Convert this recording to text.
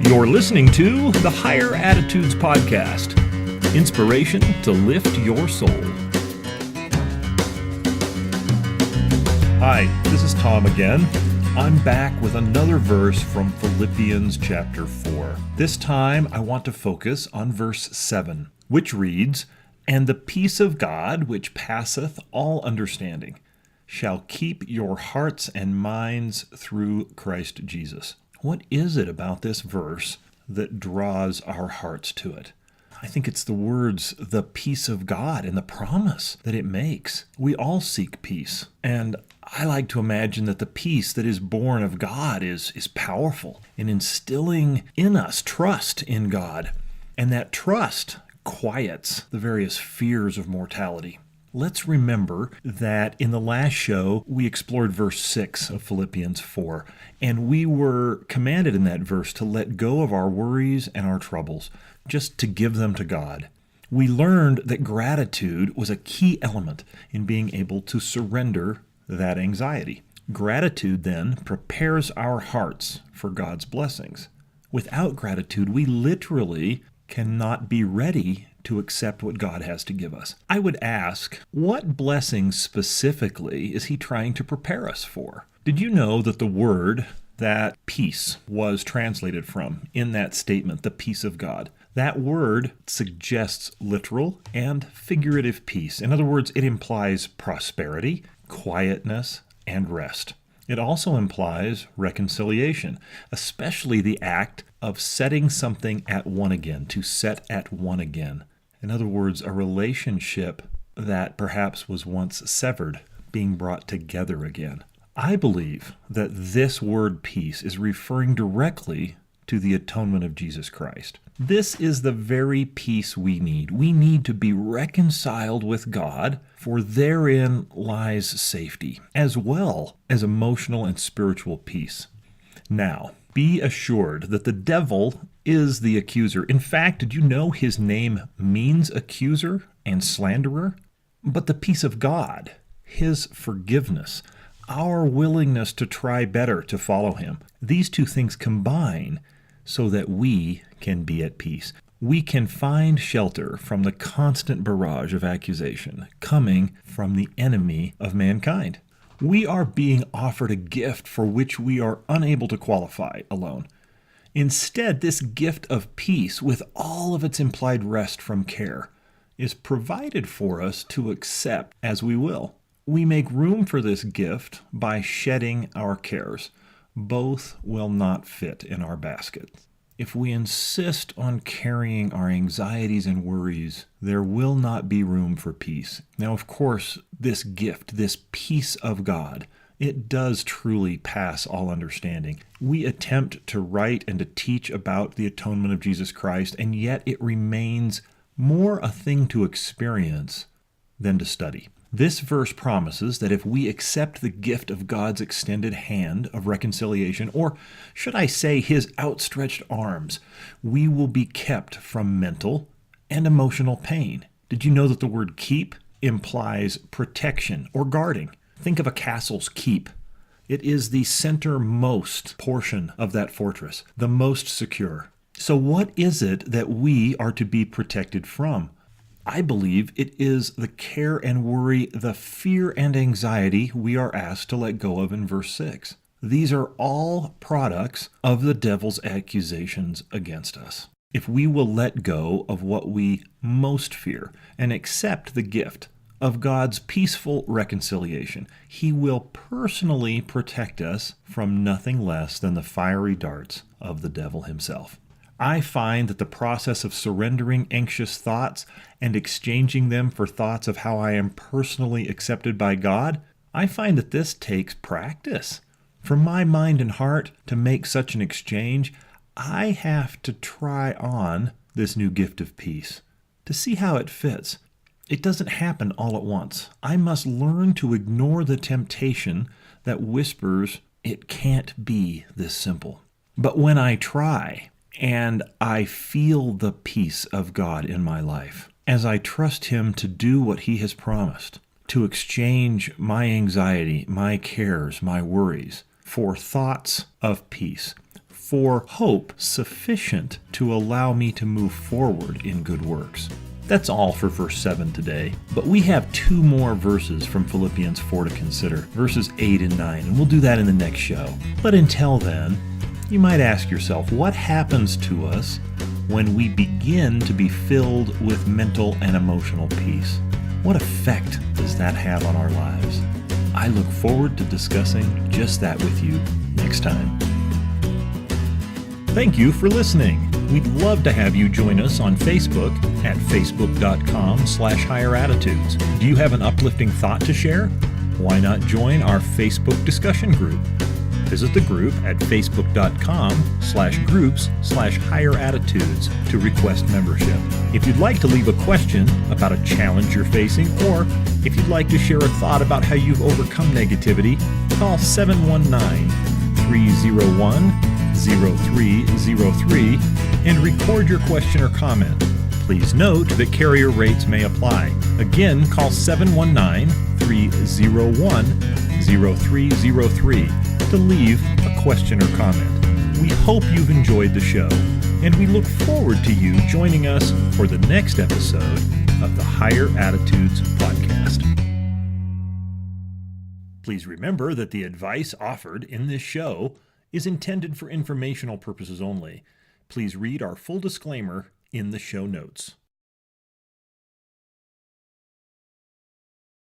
You're listening to the Higher Attitudes Podcast, inspiration to lift your soul. Hi, this is Tom again. I'm back with another verse from Philippians chapter 4. This time I want to focus on verse 7, which reads, "And the peace of God, which passeth all understanding, shall keep your hearts and minds through Christ Jesus." What is it about this verse that draws our hearts to it? I think it's the words, the peace of God, and the promise that it makes. We all seek peace, and I like to imagine that the peace that is born of God is powerful in instilling in us trust in God, and that trust quiets the various fears of mortality. Let's remember that in the last show, we explored verse 6 of Philippians 4, and we were commanded in that verse to let go of our worries and our troubles, just to give them to God. We learned that gratitude was a key element in being able to surrender that anxiety. Gratitude then prepares our hearts for God's blessings. Without gratitude, we literally cannot be ready to accept what God has to give us. I would ask, what blessings specifically is he trying to prepare us for? Did you know that the word that peace was translated from in that statement, the peace of God, that word suggests literal and figurative peace. In other words, it implies prosperity, quietness, and rest. It also implies reconciliation, especially the act of setting something at one again, to set at one again. In other words, a relationship that perhaps was once severed being brought together again. I believe that this word peace is referring directly to the atonement of Jesus Christ. This is the very peace we need. We need to be reconciled with God, for therein lies safety, as well as emotional and spiritual peace. Now, be assured that the devil is the accuser. In fact, did you know his name means accuser and slanderer? But the peace of God, his forgiveness, our willingness to try better to follow him, these two things combine so that we can be at peace. We can find shelter from the constant barrage of accusation coming from the enemy of mankind. We are being offered a gift for which we are unable to qualify alone. Instead, this gift of peace, with all of its implied rest from care, is provided for us to accept as we will. We make room for this gift by shedding our cares. Both will not fit in our basket. If we insist on carrying our anxieties and worries, there will not be room for peace. Now, of course, this gift, this peace of God, it does truly pass all understanding. We attempt to write and to teach about the atonement of Jesus Christ, and yet it remains more a thing to experience than to study. This verse promises that if we accept the gift of God's extended hand of reconciliation, or should I say his outstretched arms, we will be kept from mental and emotional pain. Did you know that the word keep implies protection or guarding? Think of a castle's keep. It is the centermost portion of that fortress, the most secure. So what is it that we are to be protected from? I believe it is the care and worry, the fear and anxiety we are asked to let go of in verse 6. These are all products of the devil's accusations against us. If we will let go of what we most fear and accept the gift of God's peaceful reconciliation, he will personally protect us from nothing less than the fiery darts of the devil himself. I find that the process of surrendering anxious thoughts and exchanging them for thoughts of how I am personally accepted by God, I find that this takes practice. For my mind and heart to make such an exchange, I have to try on this new gift of peace to see how it fits. It doesn't happen all at once. I must learn to ignore the temptation that whispers, it can't be this simple. But when I try, and I feel the peace of God in my life, as I trust him to do what he has promised, to exchange my anxiety, my cares, my worries, for thoughts of peace, for hope sufficient to allow me to move forward in good works. That's all for verse 7 today, but we have 2 more verses from Philippians 4 to consider, verses 8 and 9, and we'll do that in the next show. But until then, you might ask yourself, what happens to us when we begin to be filled with mental and emotional peace? What effect does that have on our lives? I look forward to discussing just that with you next time. Thank you for listening. We'd love to have you join us on Facebook at facebook.com/higherattitudes. Do you have an uplifting thought to share? Why not join our Facebook discussion group? Visit the group at facebook.com/groups/higherattitudes to request membership. If you'd like to leave a question about a challenge you're facing, or if you'd like to share a thought about how you've overcome negativity, call 719-301-0303 and record your question or comment. Please note that carrier rates may apply. Again, call 719-301-0303 to leave a question or comment. We hope you've enjoyed the show, and we look forward to you joining us for the next episode of the Higher Attitudes podcast. Please remember that the advice offered in this show is intended for informational purposes only. Please read our full disclaimer in the show notes.